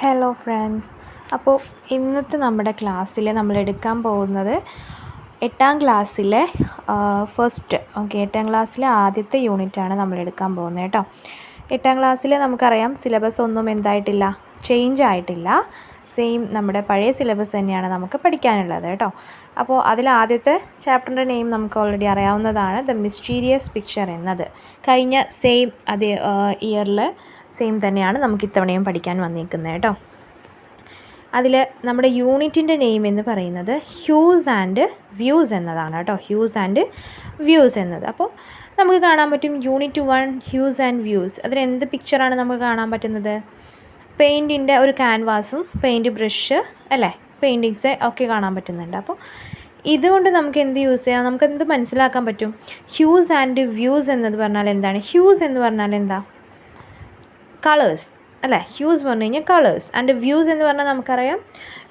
Hello friends. അപ്പോൾ ഇന്നത്തെ നമ്മുടെ ക്ലാസ്സിൽ നമ്മൾ എടുക്കാൻ പോകുന്നത് 8ാം ക്ലാസ്സിലെ എട്ടാം ക്ലാസ്സിലെ ആദ്യത്തെ യൂണിറ്റാണ് നമ്മൾ എടുക്കാൻ പോകുന്നത് കേട്ടോ. 8ാം ക്ലാസ്സിൽ നമുക്കറിയാം സിലബസ് ഒന്നും എന്തായിട്ടില്ല, ചേഞ്ച് ആയിട്ടില്ല. സെയിം നമ്മുടെ പഴയ സിലബസ് തന്നെയാണ് നമുക്ക് പഠിക്കാനുള്ളത് കേട്ടോ. അപ്പോൾ അതിൽ ആദ്യത്തെ ചാപ്റ്ററിൻ്റെ നെയിം നമുക്ക് ഓൾറെഡി അറിയാവുന്നതാണ്, ദ മിസ്റ്റീരിയസ് പിക്ചർ എന്നത്. കഴിഞ്ഞ സെയിം അതേ ഇയറിൽ സെയിം തന്നെയാണ് നമുക്ക് ഇത്തവണയും പഠിക്കാൻ വന്നിരിക്കുന്നത് കേട്ടോ. അതിൽ നമ്മുടെ യൂണിറ്റിൻ്റെ നെയിം എന്ന് പറയുന്നത് ഹ്യൂസ് ആൻഡ് വ്യൂസ് എന്നതാണ് കേട്ടോ. ഹ്യൂസ് ആൻഡ് വ്യൂസ് എന്നത്. അപ്പോൾ നമുക്ക് കാണാൻ പറ്റും യൂണിറ്റ് 1 ഹ്യൂസ് ആൻഡ് വ്യൂസ്. അതിൽ എന്ത് പിക്ചറാണ് നമുക്ക് കാണാൻ പറ്റുന്നത്? പെയിൻറ്റിൻ്റെ ഒരു ക്യാൻവാസും പെയിൻറ്റ് ബ്രഷ് അല്ലേ, പെയിൻറ്റിങ്സ് ഒക്കെ കാണാൻ പറ്റുന്നുണ്ട്. അപ്പോൾ ഇതുകൊണ്ട് നമുക്ക് എന്ത് യൂസ് ചെയ്യാം, നമുക്ക് എന്ത് മനസ്സിലാക്കാൻ പറ്റും? ഹ്യൂസ് ആൻഡ് വ്യൂസ് എന്നത് പറഞ്ഞാൽ എന്താണ്? ഹ്യൂസ് എന്ന് പറഞ്ഞാൽ എന്താ? കളേഴ്സ് അല്ലേ. ഹ്യൂസ് പറഞ്ഞു കഴിഞ്ഞാൽ കളേഴ്സ്, ആൻഡ് വ്യൂസ് എന്ന് പറഞ്ഞാൽ നമുക്കറിയാം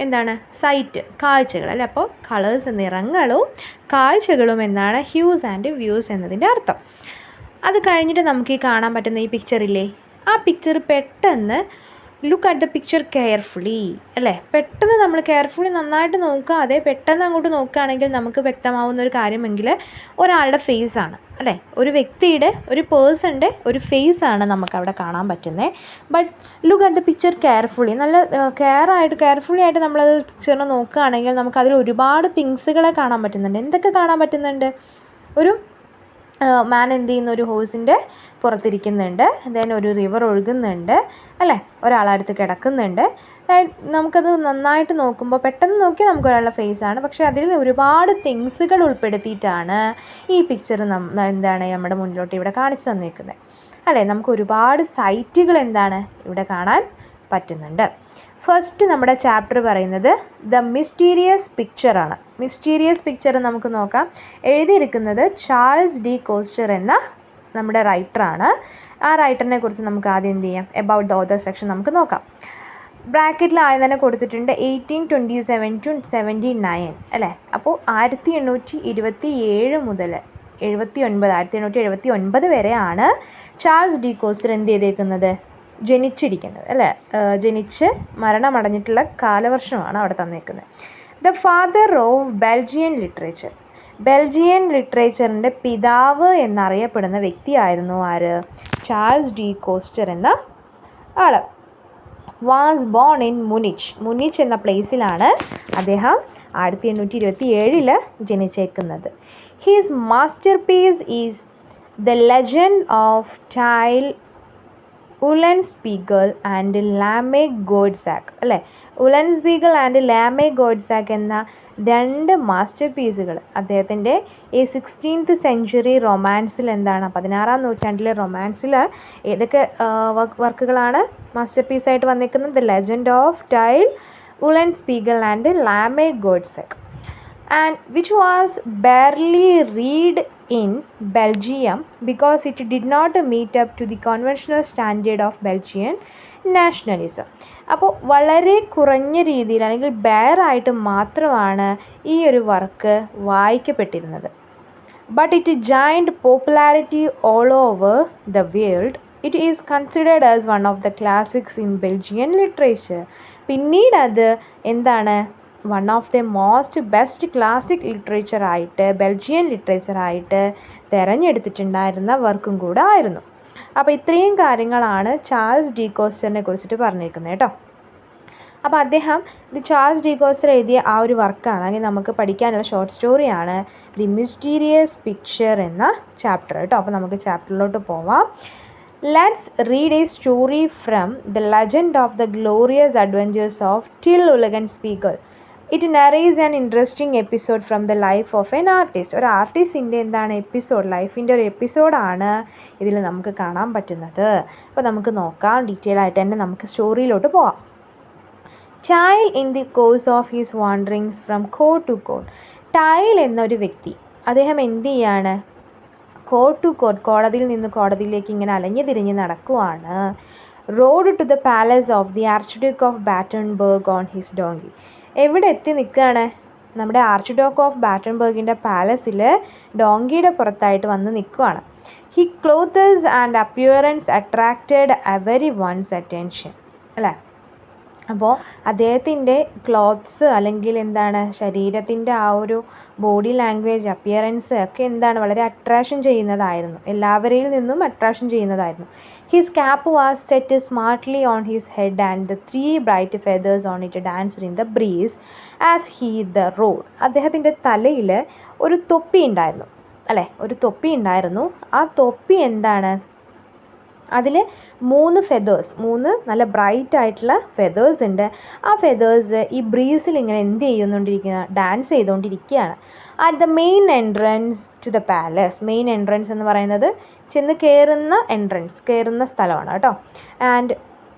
എന്താണ്? സൈറ്റ്, കാഴ്ചകൾ അല്ലേ. അപ്പോൾ കളേഴ്സ് നിറങ്ങളും കാഴ്ചകളും എന്നാണ് ഹ്യൂസ് ആൻഡ് വ്യൂസ് എന്നതിൻ്റെ അർത്ഥം. അത് കഴിഞ്ഞിട്ട് നമുക്ക് ഈ കാണാൻ പറ്റുന്ന ഈ പിക്ചറില്ലേ, ആ പിക്ചർ പെട്ടെന്ന് look at the picture carefully അല്ലേ. പെട്ടെന്ന് നമ്മൾ കെയർഫുള്ളി നന്നായിട്ട് നോക്കാതെ പെട്ടെന്ന് അങ്ങോട്ട് നോക്കുകയാണെങ്കിൽ നമുക്ക് വ്യക്തമാവുന്ന ഒരു കാര്യമെങ്കിൽ ഒരാളുടെ ഫേസാണ് അല്ലേ. ഒരു വ്യക്തിയുടെ, ഒരു പേഴ്സൻ്റെ ഒരു ഫേസാണ് നമുക്കവിടെ കാണാൻ പറ്റുന്നത്. But look at the picture carefully, നല്ല കെയർഫുള്ളി ആയിട്ട് നമ്മളത് പിക്ചറിനെ നോക്കുകയാണെങ്കിൽ നമുക്കതിൽ ഒരുപാട് തിങ്സുകളെ കാണാൻ പറ്റുന്നുണ്ട്. എന്തൊക്കെ കാണാൻ പറ്റുന്നുണ്ട്? ഒരു മാൻ എന്ത് ചെയ്യുന്നു? ഒരു ഹോഴ്സിൻ്റെ പുറത്തിരിക്കുന്നുണ്ട്. ദെൻ ഒരു റിവർ ഒഴുകുന്നുണ്ട് അല്ലേ. ഒരാളടുത്ത് കിടക്കുന്നുണ്ട്. നമുക്കത് നന്നായിട്ട് നോക്കുമ്പോൾ പെട്ടെന്ന് നോക്കിയാൽ നമുക്ക് ഒരാളുടെ ഫേസാണ്, പക്ഷേ അതിൽ ഒരുപാട് തിങ്സുകൾ ഉൾപ്പെടുത്തിയിട്ടാണ് ഈ പിക്ചർ എന്താണ് നമ്മുടെ മുന്നിലോട്ട് ഇവിടെ കാണിച്ചു തന്നിരിക്കുന്നത് അല്ലേ. നമുക്ക് ഒരുപാട് സൈറ്റുകൾ എന്താണ് ഇവിടെ കാണാൻ പറ്റുന്നുണ്ട്. ഫസ്റ്റ് നമ്മുടെ ചാപ്റ്റർ പറയുന്നത് ദ മിസ്റ്റീരിയസ് പിക്ചറാണ്. മിസ്റ്റീരിയസ് പിക്ചർ നമുക്ക് നോക്കാം. എഴുതിയിരിക്കുന്നത് ചാൾസ് ഡി കോസ്റ്റർ എന്ന നമ്മുടെ റൈറ്ററാണ്. ആ റൈറ്ററിനെ കുറിച്ച് നമുക്ക് ആദ്യം എന്ത് ചെയ്യാം, എബൌട്ട് ദ ഓതർ സെക്ഷൻ നമുക്ക് നോക്കാം. ബ്രാക്കറ്റിൽ ആദ്യം തന്നെ കൊടുത്തിട്ടുണ്ട് 1827 to 79 അല്ലേ. അപ്പോൾ 1827 മുതൽ 1879 വരെയാണ് ചാൾസ് ഡി കോസ്റ്റർ എന്ത് ചെയ്തേക്കുന്നത്? ജനിച്ചിരിക്കുന്നത് അല്ലേ. ജനിച്ച് മരണമടഞ്ഞിട്ടുള്ള കാലവർഷമാണ് അവിടെ തന്നേക്കുന്നത്. The father of Belgian literature. Belgian ലിറ്ററേച്ചറിൻ്റെ പിതാവ് എന്നറിയപ്പെടുന്ന വ്യക്തിയായിരുന്നു ആര്? ചാൾസ് ഡി കോസ്റ്റർ എന്ന ആൾ. വാസ് ബോൺ ഇൻ മുനിച്ച് എന്ന പ്ലേസിലാണ് അദ്ദേഹം 1827 ജനിച്ചേക്കുന്നത്. His masterpiece is the legend of Tyl Ulenspiegel and Lamme Goedzak അല്ലേ. ഉലൻസ്പീഗൽ ആൻഡ് ലാമെ ഗോഡ്സാക്ക് എന്ന രണ്ട് മാസ്റ്റർ പീസുകൾ അദ്ദേഹത്തിൻ്റെ ഈ 16th സെഞ്ച്വറി റൊമാൻസിൽ എന്താണ്, 16ാം നൂറ്റാണ്ടിലെ റൊമാൻസിൽ ഏതൊക്കെ വർക്കുകളാണ് മാസ്റ്റർ പീസായിട്ട് വന്നിരിക്കുന്നത്? The legend of Tyl Ulenspiegel and Lamme Goedzak, and which was barely read in Belgium because it did not meet up to the conventional standard of Belgian nationalism. അപ്പോൾ വളരെ കുറഞ്ഞ രീതിയിൽ അല്ലെങ്കിൽ ബെയറായിട്ട് മാത്രമാണ് ഈ ഒരു വർക്ക് വായിക്കപ്പെട്ടിരുന്നത്. But it gained popularity all over the world. It is considered as one of the classics in Belgian literature. പിന്നീട് അത് എന്താണ്, one of the most best classic ലിറ്ററേച്ചറായിട്ട്, ബെൽജിയൻ ലിറ്ററേച്ചറായിട്ട് തിരഞ്ഞെടുത്തിട്ടുണ്ടായിരുന്ന വർക്കും കൂടെ ആയിരുന്നു. അപ്പോൾ ഇത്രയും കാര്യങ്ങളാണ് ചാൾസ് ഡി കോസ്റ്ററിനെ കുറിച്ചിട്ട് പറഞ്ഞിരിക്കുന്നത് കേട്ടോ. അപ്പോൾ അദ്ദേഹം ചാൾസ് ഡി കോസ്റ്റർ എഴുതിയ ആ ഒരു വർക്കാണ്, അല്ലെങ്കിൽ നമുക്ക് പഠിക്കാനുള്ള ഷോർട്ട് സ്റ്റോറിയാണ് ദി മിസ്റ്റീരിയസ് പിക്ചർ എന്ന ചാപ്റ്റർ കേട്ടോ. അപ്പോൾ നമുക്ക് ചാപ്റ്ററിലോട്ട് പോവാം. Let's read a story from the legend of the glorious adventures of Tyl Ulenspiegel. It narrates an interesting episode from the life of an artist. ഒരു ആർട്ടിസ്റ്റിൻ്റെ എന്താണ് എപ്പിസോഡ്, ലൈഫിൻ്റെ ഒരു എപ്പിസോഡാണ് ഇതിൽ നമുക്ക് കാണാൻ പറ്റുന്നത്. അപ്പോൾ നമുക്ക് നോക്കാം, ഡീറ്റെയിൽ ആയിട്ട് തന്നെ നമുക്ക് സ്റ്റോറിയിലോട്ട് പോവാം. Tyl in the course of his wanderings from court to court. Tyl എന്നൊരു വ്യക്തി, അദ്ദേഹം എന്ത് ചെയ്യാണ്? കോർട്ട് ടു കോർട്ട്, കോടതിയിൽ നിന്ന് കോടതിയിലേക്ക് ഇങ്ങനെ അലഞ്ഞു തിരിഞ്ഞ് നടക്കുവാണ്. Road to the palace of the archduke of Battenberg on his donkey. എവിടെ എത്തി നിൽക്കുകയാണ്? നമ്മുടെ ആർച്ച് ഡ്യൂക്ക് ഓഫ് ബാറ്റൺബർഗിൻ്റെ പാലസിൽ ഡോങ്കിയുടെ പുറത്തായിട്ട് വന്ന് നിൽക്കുകയാണ്. He clothes and appearance attracted everyone's attention അല്ലേ. അപ്പോൾ അദ്ദേഹത്തിൻ്റെ ക്ലോത്ത്സ് അല്ലെങ്കിൽ എന്താണ് ശരീരത്തിൻ്റെ ആ ഒരു ബോഡി ലാംഗ്വേജ് അപ്പിയറൻസ് ഒക്കെ എന്താണ് വളരെ അട്രാക്ഷൻ ചെയ്യുന്നതായിരുന്നു, എല്ലാവരിൽ നിന്നും അട്രാക്ഷൻ ചെയ്യുന്നതായിരുന്നു. His cap was set smartly on his head and the 3 bright feathers on it danced in the breeze as he the road. അദ്ദേഹത്തിൻ്റെ തലയിൽ ഒരു തൊപ്പി ഉണ്ടായിരുന്നു അല്ലേ, ഒരു തൊപ്പി ഉണ്ടായിരുന്നു. ആ തൊപ്പി എന്താണ്, അതിൽ 3 ഫെദേഴ്സ്, 3 നല്ല ബ്രൈറ്റ് ആയിട്ടുള്ള ഫെദേഴ്സ് ഉണ്ട്. ആ ഫെദേഴ്സ് ഈ ബ്രീസിൽ ഇങ്ങനെ എന്ത് ഡാൻസ് ചെയ്തുകൊണ്ടിരിക്കുകയാണ്. At the main entrance to the palace, main entrance എന്ന് പറയുന്നത് ചെന്ന് കയറുന്ന സ്ഥലമാണ് കേട്ടോ. And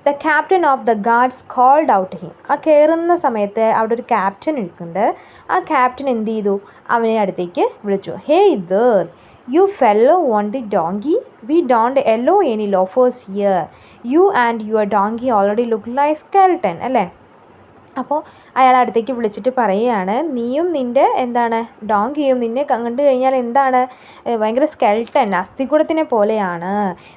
the captain of the guards called out him. ആ കയറുന്ന സമയത്ത് അവിടെ ഒരു ക്യാപ്റ്റൻ ഇരിക്കുന്നുണ്ട്. ആ ക്യാപ്റ്റൻ എന്ത് ചെയ്തു, അവനെ അടുത്തേക്ക് വിളിച്ചു. Hey there, you fellow want the donkey? We don't allow any loafers here. You and your donkey already look like skeleton. അല്ലേ? അപ്പോൾ അയാൾ അടുത്തേക്ക് വിളിച്ചിട്ട് പറയുകയാണ്, നീയും നിൻ്റെ എന്താണ് ഡോങ്കിയും നിന്നെ കണ്ടു കഴിഞ്ഞാൽ എന്താണ് ഭയങ്കര സ്കെൽട്ടൻ, അസ്ഥികൂടത്തിനെ പോലെയാണ്,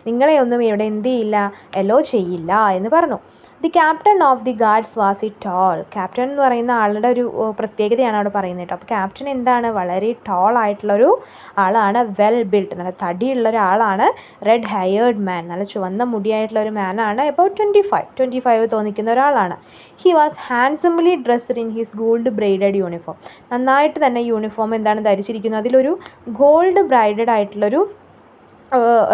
നിങ്ങളെ ഒന്നും ഇവിടെ എന്ത് ചെയ്യില്ല, എലോ ചെയ്യില്ല എന്ന് പറഞ്ഞു. The captain of the guards was a tall. Captain എന്ന് പറയുന്ന ആളുടെ ഒരു പ്രത്യേകതയാണ് അവിടെ പറയുന്നത് കേട്ടോ. അപ്പോൾ ക്യാപ്റ്റൻ എന്താണ്, വളരെ ടോൾ ആയിട്ടുള്ളൊരു ആളാണ്, വെൽ ബിൽഡ്, നല്ല തടിയുള്ള ഒരാളാണ്, റെഡ് ഹെയർഡ് മാൻ, നല്ല ചുവന്ന മുടിയായിട്ടുള്ള ഒരു മാനാണ്, എബൌട്ട് 25 തോന്നിക്കുന്ന ഒരാളാണ്. He was handsomely dressed in his gold braided uniform. നന്നായിട്ട് തന്നെ യൂണിഫോം എന്താണ് ധരിച്ചിരിക്കുന്നത്, അതിലൊരു ഗോൾഡ് ബ്രൈഡഡ് ആയിട്ടുള്ളൊരു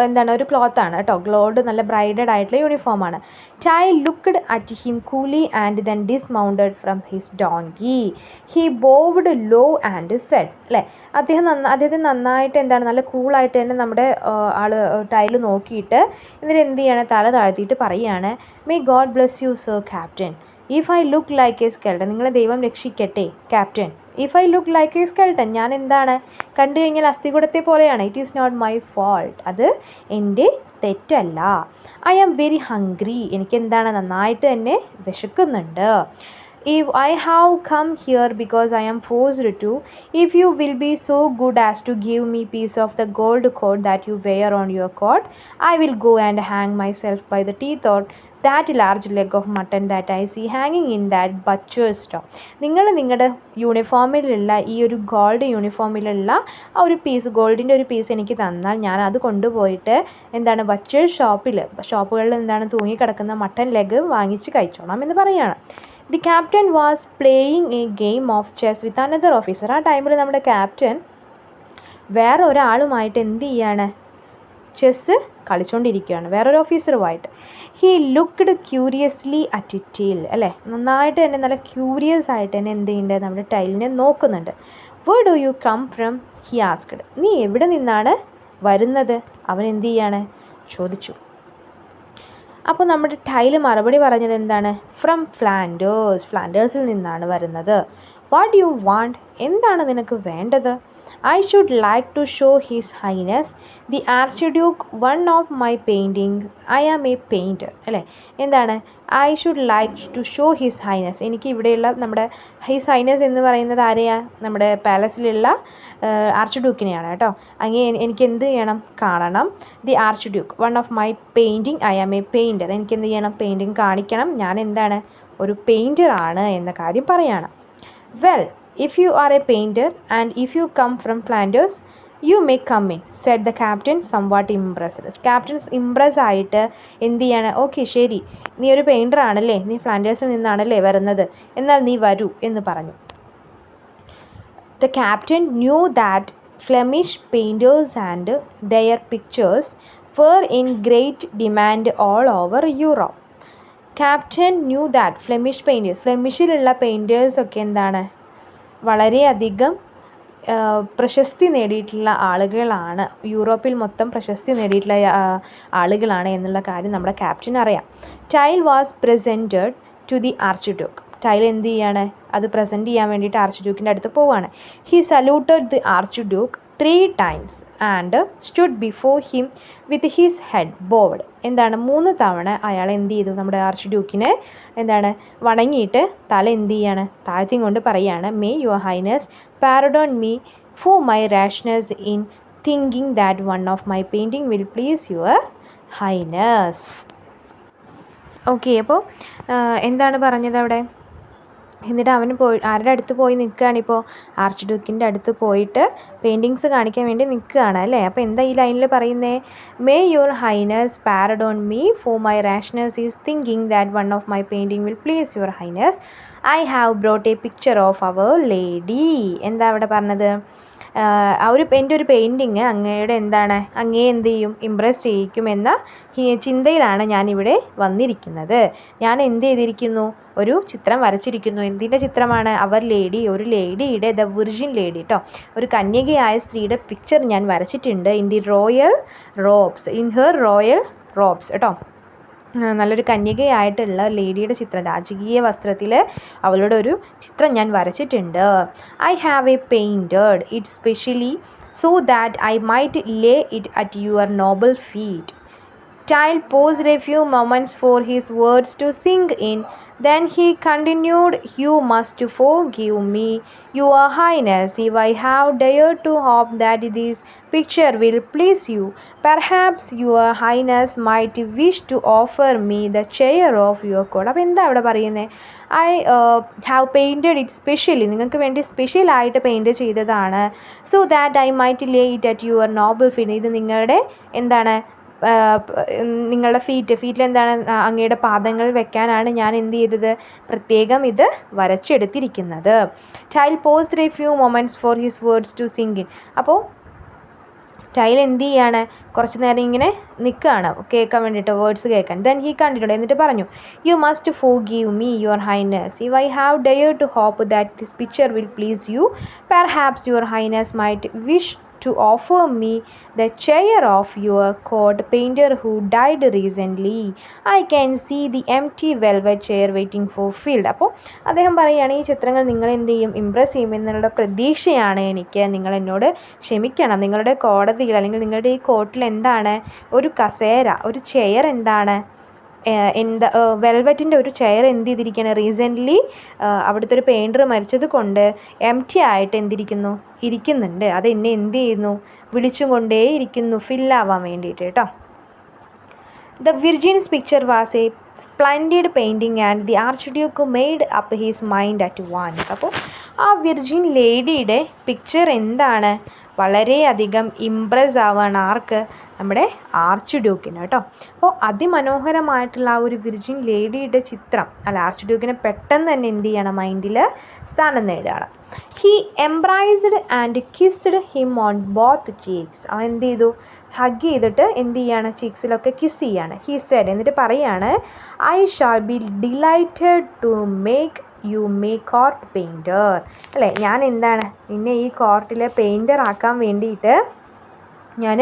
എന്താണ് ഒരു ക്ലോത്താണ് കേട്ടോ, ഗോൾഡ് നല്ല ബ്രൈഡഡ് ആയിട്ടുള്ള യൂണിഫോമാണ്. Tyl looked at him coolly and then dismounted from his donkey. He bowed low and said. അല്ലേ, അദ്ദേഹത്തെ നന്നായിട്ട് എന്താണ് നല്ല കൂളായിട്ട് തന്നെ നമ്മുടെ ടൈൽ നോക്കിയിട്ട് എന്നിട്ട് എന്ത് ചെയ്യാണ്, തല താഴ്ത്തിയിട്ട് പറയുകയാണ്, may God bless you sir captain, if I look like a skeleton. നിങ്ങളെ ദൈവം രക്ഷിക്കട്ടെ captain. If I look like a skeleton, ഞാൻ എന്താണ് കണ്ടു കഴിഞ്ഞാൽ അസ്ഥികൂടത്തെ പോലെയാണ്. It is not my fault, അത് എൻ്റെ തെറ്റല്ല. ഐ ആം വെരി ഹംഗ്രി, എനിക്ക് എന്താണ് നന്നായിട്ട് തന്നെ വിശക്കുന്നുണ്ട്. If I have come here because I am forced to, if you will be so good as to give me piece of the gold coat that you wear on your coat, I will go and hang myself by the teeth or that large leg of mutton that I see hanging in that butcher's shop. നിങ്ങളുടെ യൂണിഫോമിലുള്ള ഈ ഒരു gold യൂണിഫോമിലുള്ള ആ ഒരു piece, ഗോൾഡിൻ്റെ ഒരു piece എനിക്ക് തന്നാൽ ഞാൻ അത് കൊണ്ടുപോയിട്ട് എന്താണ് ഷോപ്പുകളിൽ എന്താണ് തൂങ്ങിക്കിടക്കുന്ന മട്ടൻ ലെഗ് വാങ്ങിച്ച് കഴിച്ചോളാം എന്ന് പറയുകയാണ്. The captain was playing A game of chess with another officer. ആ ടൈമിൽ നമ്മുടെ ക്യാപ്റ്റൻ വേറെ ഒരാളുമായിട്ട് എന്ത് ചെയ്യാണ്, ചെസ്സ് കളിച്ചുകൊണ്ടിരിക്കുകയാണ് വേറൊരു ഓഫീസറുമായിട്ട്. He looked curiously at Tyl. അല്ലേ, നന്നായിട്ട് തന്നെ നല്ല ക്യൂരിയസ് ആയിട്ട് തന്നെ എന്ത് ചെയ്യുന്നുണ്ട്, നമ്മുടെ ടൈലിനെ നോക്കുന്നുണ്ട്. Where do you come from, he asked. നീ എവിടെ നിന്നാണ് വരുന്നത്, അവൻ എന്ത് ചെയ്യാണ് ചോദിച്ചു. അപ്പോൾ നമ്മുടെ ടൈല് മറുപടി പറഞ്ഞത് എന്താണ്, ഫ്രം ഫ്ലാൻഡേഴ്സിൽ നിന്നാണ് വരുന്നത്. വാട്ട് യു വാണ്ട്, എന്താണ് നിനക്ക് വേണ്ടത്. I should like to show His Highness the Archduke one of my painting. I am a painter. അല്ലേ, എന്താണ് I should like to show his highness. എനിക്ക് ഇവിടെയുള്ള നമ്മുടെ ഹിസ് ഹൈനസ് എന്ന് പറയുന്നത് ആരെയാണ്, നമ്മുടെ പാലസിലുള്ള ആർച്ച് ഡ്യൂക്കിനെയാണ് കേട്ടോ. അങ്ങനെ എനിക്ക് എന്ത് ചെയ്യണം, കാണണം. The archduke one of my painting. I am a painter. എനിക്ക് എന്ത് ചെയ്യണം, പെയിൻറ്റിങ് കാണിക്കണം, ഞാൻ എന്താണ് ഒരു പെയിൻറ്ററാണ് എന്ന കാര്യം പറയണം. Well, if you are a painter and if you come from Flanders, you may come in, said the captain somewhat impressed. Captain impress ആയിട്ട് എന്ത് ചെയ്യാണ്, ഓക്കെ ശരി, നീ ഒരു പെയിൻറ്റർ ആണല്ലേ, നീ ഫ്ലാൻഡേഴ്സിൽ നിന്നാണല്ലേ വരുന്നത്, എന്നാൽ നീ വരൂ എന്ന് പറഞ്ഞു. The captain knew that Flemish painters and their pictures were in great demand all over Europe. Captain knew that Flemish painters, ഫ്ലെമിഷിലുള്ള പെയിൻറ്റേഴ്സൊക്കെ എന്താണ് വളരെയധികം പ്രശസ്തി നേടിയിട്ടുള്ള ആളുകളാണ്, യൂറോപ്പിൽ മൊത്തം പ്രശസ്തി നേടിയിട്ടുള്ള ആളുകളാണ് എന്നുള്ള കാര്യം നമ്മുടെ ക്യാപ്റ്റൻ അറിയാം. Tyl was presented to the archduke. Tyl എന്ത് ചെയ്യാണ്, അത് പ്രസൻറ്റ് ചെയ്യാൻ വേണ്ടിയിട്ട് ആർച്ച് ഡ്യൂക്കിൻ്റെ അടുത്ത് പോവുകയാണ്. He saluted the archduke 3 times and stood before him with his head bowed. എന്താണ് 3 തവണ അയാൾ എന്ത് ചെയ്തു, നമ്മുടെ ആർച്ച് ഡ്യൂക്കിനെ എന്താണ് വണങ്ങിയിട്ട് തല എന്ത് ചെയ്യാണ്, താഴ്ത്തിയും കൊണ്ട് പറയുകയാണ്, may your highness pardon me for my rashness in thinking that one of my painting will please your highness. Okay, അപ്പോൾ എന്താണ് പറഞ്ഞത് അവിടെ? എന്നിട്ട് അവന് ആരുടെ അടുത്ത് പോയി നിൽക്കുകയാണിപ്പോൾ? ആർച്ച് ഡ്യൂക്കിൻ്റെ അടുത്ത് പോയിട്ട് പെയിൻറ്റിങ്സ് കാണിക്കാൻ വേണ്ടി നിൽക്കുകയാണ് അല്ലേ? അപ്പോൾ എന്താ ഈ ലൈനിൽ പറയുന്നേ? May your highness pardon me for my rashness is thinking that one of my painting will please your highness. I have brought a picture of our lady. എന്താ അവിടെ പറഞ്ഞത്? എൻ്റെ ഒരു പെയിൻറ്റിങ് അങ്ങയുടെ എന്താണ്, അങ്ങയെ എന്ത് ചെയ്യും, ഇമ്പ്രസ് ചെയ്യിക്കുമെന്ന ചിന്തയിലാണ് ഞാനിവിടെ വന്നിരിക്കുന്നത്. ഞാൻ എന്ത് ചെയ്തിരിക്കുന്നു? ഒരു ചിത്രം വരച്ചിരിക്കുന്നു. എന്തിൻ്റെ ചിത്രമാണ്? അവർ ലേഡി, ഒരു ലേഡിയുടെ, ദ വിർജിൻ ലേഡി കേട്ടോ, ഒരു കന്യകയായ സ്ത്രീയുടെ പിക്ചർ ഞാൻ വരച്ചിട്ടുണ്ട്. In the royal robes, in her royal robes കേട്ടോ. നല്ലൊരു കന്യകയായിട്ടുള്ള ലേഡിയുടെ ചിത്രം, രാജകീയ വസ്ത്രത്തിൽ അവളുടെ ഒരു ചിത്രം ഞാൻ വരച്ചിട്ടുണ്ട്. I have A painted it specially so that I might Leh it at your Noble feet. Child paused a few moments for his words to sink in. Then he continued, you must forgive me, Your Highness, if I have dared to hope that this picture will please you. Perhaps Your Highness might wish to offer me the chair of your court. അപ്പോൾ എന്താ അവിടെ പറയുന്നത്? I have painted it specially, നിങ്ങൾക്ക് വേണ്ടി സ്പെഷ്യലായിട്ട് paint ചെയ്തതാണ്. So that I might Leh it at your Noble feet. ഇത് നിങ്ങളുടെ എന്താണ്, നിങ്ങളുടെ ഫീറ്റിൽ എന്താണ്, അങ്ങയുടെ പാദങ്ങൾ വെക്കാനാണ് ഞാൻ എന്ത് ചെയ്തത്, പ്രത്യേകം ഇത് വരച്ചെടുത്തിരിക്കുന്നത്. Tyl paused a few moments for his words to sink in. അപ്പോൾ ടൈൽ എന്ത് ചെയ്യാണ്, കുറച്ച് നേരം ഇങ്ങനെ നിൽക്കുകയാണ് കേൾക്കാൻ വേണ്ടിയിട്ട്, വേർഡ്സ് കേൾക്കാൻ. ദെൻ ഹി കണ്ടിട്ടുണ്ട്, എന്നിട്ട് പറഞ്ഞു, you must forgive me your highness if I have dared to hope that this picture will please you. Perhaps your highness might wish to offer me the chair of your court painter who died recently. I can see the empty velvet chair waiting for filled. അപ്പോൾ അദ്ദേഹം പറയുകയാണ്, ഈ ചിത്രങ്ങൾ നിങ്ങൾ എന്ത് ചെയ്യും, impress ചെയ്യുമെന്നുള്ള പ്രതീക്ഷയാണ് എനിക്ക്. നിങ്ങൾ എന്നോട് ക്ഷമിക്കണം. നിങ്ങളുടെ കോടതിയിൽ അല്ലെങ്കിൽ നിങ്ങളുടെ ഈ കോർട്ടിൽ എന്താണ്, ഒരു കസേര, ഒരു ചെയർ എന്താണ്, എന്താ വെൽവെറ്റിൻ്റെ ഒരു ചെയർ എന്ത് ചെയ്തിരിക്കുകയാണ്, റീസെൻ്റ്ലി അവിടുത്തെ ഒരു പെയിൻറ്റർ മരിച്ചത് കൊണ്ട് എംപ്റ്റി ആയിട്ട് ഇരിക്കുന്നുണ്ട്. അത് എന്നെ എന്ത് ചെയ്യുന്നു, വിളിച്ചും കൊണ്ടേ ഇരിക്കുന്നു, ഫില്ലാവാൻ വേണ്ടിയിട്ട് കേട്ടോ. The virgin's picture was a splendid painting and the archduke made up his mind at once. അപ്പോൾ ആ വിർജിൻ ലേഡിയുടെ പിക്ചർ എന്താണ്, വളരെയധികം ഇംപ്രസ് ആവുകയാണ്. ആർക്ക്? നമ്മുടെ ആർച്ച് ഡ്യൂക്കിന് കേട്ടോ. അപ്പോൾ അതിമനോഹരമായിട്ടുള്ള ആ ഒരു വിർജിൻ ലേഡിയുടെ ചിത്രം ആർച്ച് ഡ്യൂക്കിനെ പെട്ടെന്ന് തന്നെ എന്ത് ചെയ്യണം, മൈൻഡിൽ സ്ഥാനം നേടുകയാണ്. He embraced and kissed him on both cheeks. അവൻ എന്ത് ചെയ്തു, ഹഗ് ചെയ്തിട്ട് എന്ത് ചെയ്യാണ്, ചീക്സിലൊക്കെ കിസ് ചെയ്യാണ്. ഹി സെഡ്, എന്നിട്ട് പറയാണ്, I shall be delighted to make you my court painter. അല്ലേ, ഞാൻ എന്താണ്, നിന്നെ ഈ കോർട്ടിലെ പെയിൻറ്റർ ആക്കാൻ വേണ്ടിയിട്ട് ഞാൻ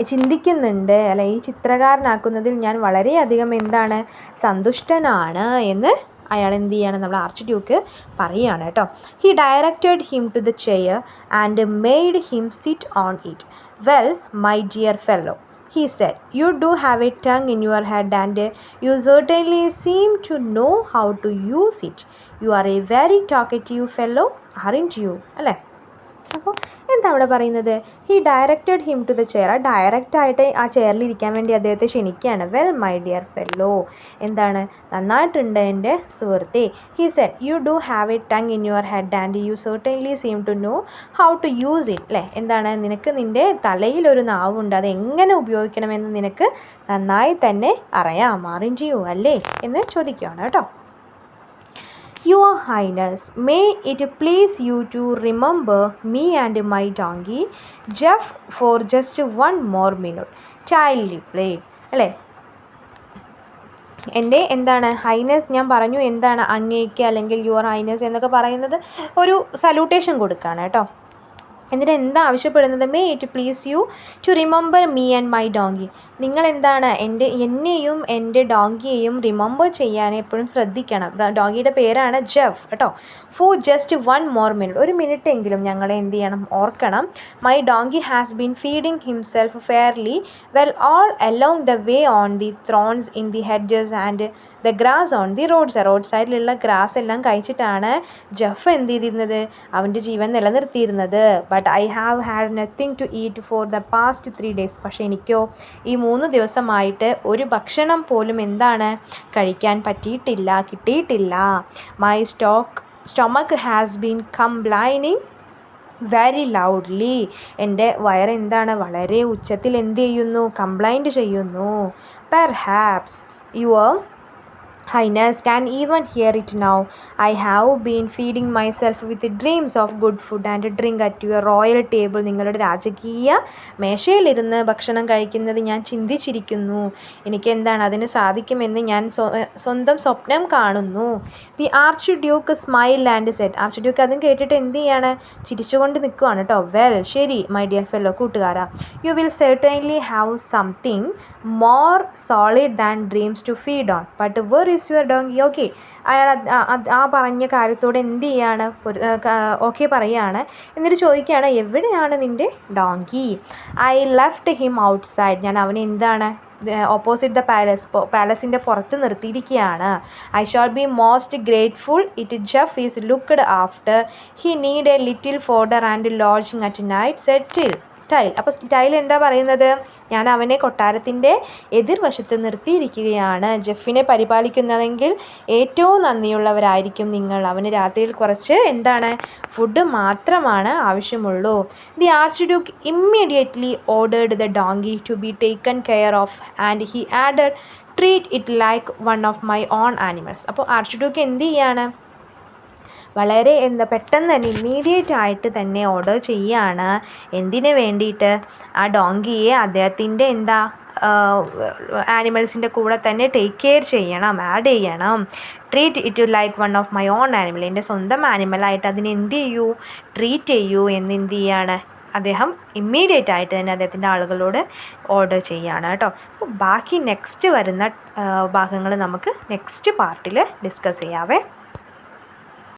ചിന്തിക്കുന്നുണ്ട്, അല്ലെ, ഈ ചിത്രകാരനാക്കുന്നതിൽ ഞാൻ വളരെയധികം എന്താണ്, സന്തുഷ്ടനാണ് എന്ന് അയാൾ എന്ത് ചെയ്യാണ്, നമ്മൾ ആർച്ച് ഡ്യൂക്ക് പറയുകയാണ് കേട്ടോ. He directed him to the chair and made him sit on it. Well my dear fellow, he said, you do have a tongue in your head and you certainly seem to know how to use it. You are a very talkative fellow, aren't you? അല്ലേ? അപ്പോൾ എന്താ അവിടെ പറയുന്നത്? He directed him to the chair. ആ ഡയറക്റ്റായിട്ട് ആ ചെയറിൽ ഇരിക്കാൻ വേണ്ടി അദ്ദേഹത്തെ ക്ഷണിക്കുകയാണ്. വെൽ മൈ ഡിയർ ഫെല്ലോ, എന്താണ്, നന്നായിട്ടുണ്ട് എൻ്റെ സുഹൃത്തെ. He said, you do have a tongue in your head and you certainly seem to know how to use it. അല്ലേ, എന്താണ്, നിനക്ക് നിൻ്റെ തലയിലൊരു നാവുണ്ട്, അത് എങ്ങനെ ഉപയോഗിക്കണമെന്ന് നിനക്ക് നന്നായി തന്നെ അറിയാം, ആറിൻ്റ് യു അല്ലേ എന്ന് ചോദിക്കുകയാണ് കേട്ടോ. Your Highness, may it please you to remember me and my donkey, Jeff, for just one more minute. Child replied. അല്ലേ, എൻ്റെ എന്താണ് ഹൈനസ്, ഞാൻ പറഞ്ഞു എന്താണ് അങ്ങേക്ക് അല്ലെങ്കിൽ യുവർ ഹൈനസ് എന്നൊക്കെ പറയുന്നത് ഒരു സല്യൂട്ടേഷൻ കൊടുക്കുകയാണ് കേട്ടോ. എന്നിട്ട് എന്താ ആവശ്യപ്പെടുന്നത്? May it please you to remember me and my donkey. നിങ്ങൾ എന്താണ്, എന്നെയും എൻ്റെ ഡോങ്കിയെയും റിമെമ്പർ ചെയ്യാൻ എപ്പോഴും ശ്രദ്ധിക്കണം. ഡോങ്കിയുടെ പേരാണ് ജെഫ് കേട്ടോ. For just one more minute, ഒരു മിനിറ്റ് എങ്കിലും ഞങ്ങളെ എന്ത് ചെയ്യണം, ഓർക്കണം. My donkey has been feeding himself fairly well all along the way on the thorns in the hedges and the grass on the road സൈഡിലുള്ള grass എല്ലാം കഴിച്ചിട്ടാണ് Jeff എന്ത് ചെയ്തിരുന്നത്, അവൻ്റെ ജീവൻ നിലനിർത്തിയിരുന്നത്. But I have had nothing to eat for the past 3 days. പക്ഷേ എനിക്കോ ഈ 3 ദിവസമായിട്ട് ഒരു ഭക്ഷണം പോലും എന്താണ് കഴിക്കാൻ കിട്ടിയിട്ടില്ല. My stomach has been complaining very loudly. എൻ്റെ വയറെന്താണ് വളരെ ഉച്ചത്തിൽ എന്ത് ചെയ്യുന്നു, കംപ്ലൈൻറ്റ് ചെയ്യുന്നു. Perhaps your Highness can even hear it now. I have been feeding myself with dreams of good food and drink at your royal table. നിങ്ങളുടെ രാജകീയ മേശയിലിരുന്ന് ഭക്ഷണം കഴിക്കുന്നത് ഞാൻ ചിന്തിച്ചിരിക്കുന്നു. എനിക്ക് എന്താണ് അതിന് സാധിക്കുമെന്ന് ഞാൻ സ്വന്തം സ്വപ്നം കാണുന്നു. The archduke smiled and said. Archduke അതും കേട്ടിട്ട് എന്ത് ചെയ്യാണ്, ചിരിച്ചുകൊണ്ട് നിൽക്കുകയാണ് കേട്ടോ. വെൽ, ശരി മൈ ഡിയർ ഫെല്ലോ, കൂട്ടുകാരാ, you will certainly have something more solid than dreams to feed on. But where is your donkey? Okay, അയാൾ ആ പറഞ്ഞ കാര്യത്തോട് എന്ത് ചെയ്യാണ്, ഓക്കെ പറയുകയാണ്. എന്നിട്ട് ചോദിക്കുകയാണ്, എവിടെയാണ് നിൻ്റെ donkey? I left him outside. ഞാൻ അവനെ എന്താണ് ഓപ്പോസിറ്റ് ദ പാലസിൻ്റെ പുറത്ത് നിർത്തിയിരിക്കുകയാണ്. I shall be most grateful it Jeff is looked after. He need a little fodder and lodging at night set Tyl. അപ്പോൾ ടൈൽ എന്താ പറയുന്നത്, ഞാൻ അവനെ കൊട്ടാരത്തിൻ്റെ എതിർവശത്ത് നിർത്തിയിരിക്കുകയാണ്. ജെഫിനെ പരിപാലിക്കുന്നതെങ്കിൽ ഏറ്റവും നന്ദിയുള്ളവരായിരിക്കും നിങ്ങൾ. അവന് രാത്രിയിൽ കുറച്ച് എന്താണ് ഫുഡ് മാത്രമാണ് ആവശ്യമുള്ളൂ. The archduke immediately ordered the donkey to be taken care of and he added treat it like one of my own animals. അപ്പോൾ ആർച്ച് ഡ്യൂക്ക് എന്ത് ചെയ്യാണ്, വളരെ പെട്ടെന്ന് തന്നെ ഇമ്മീഡിയറ്റ് ആയിട്ട് തന്നെ ഓർഡർ ചെയ്യുകയാണ്. എന്തിനു വേണ്ടിയിട്ട്, ആ ഡോങ്കിയെ അദ്ദേഹത്തിൻ്റെ ആനിമൽസിൻ്റെ കൂടെ തന്നെ ടേക്ക് കെയർ ചെയ്യണം, ആഡ് ചെയ്യണം. Treat it like one of my on animal. എൻ്റെ സ്വന്തം ആനിമലായിട്ട് അതിനെ എന്ത് ചെയ്യൂ, ട്രീറ്റ് ചെയ്യൂ എന്ന് എന്ത് ചെയ്യാണ് അദ്ദേഹം ഇമ്മീഡിയറ്റ് ആയിട്ട് തന്നെ അദ്ദേഹത്തിൻ്റെ ആളുകളോട് ഓർഡർ ചെയ്യുകയാണ് കേട്ടോ. അപ്പോൾ ബാക്കി നെക്സ്റ്റ് വരുന്ന ഭാഗങ്ങൾ നമുക്ക് നെക്സ്റ്റ് പാർട്ടിൽ ഡിസ്കസ് ചെയ്യാവേ.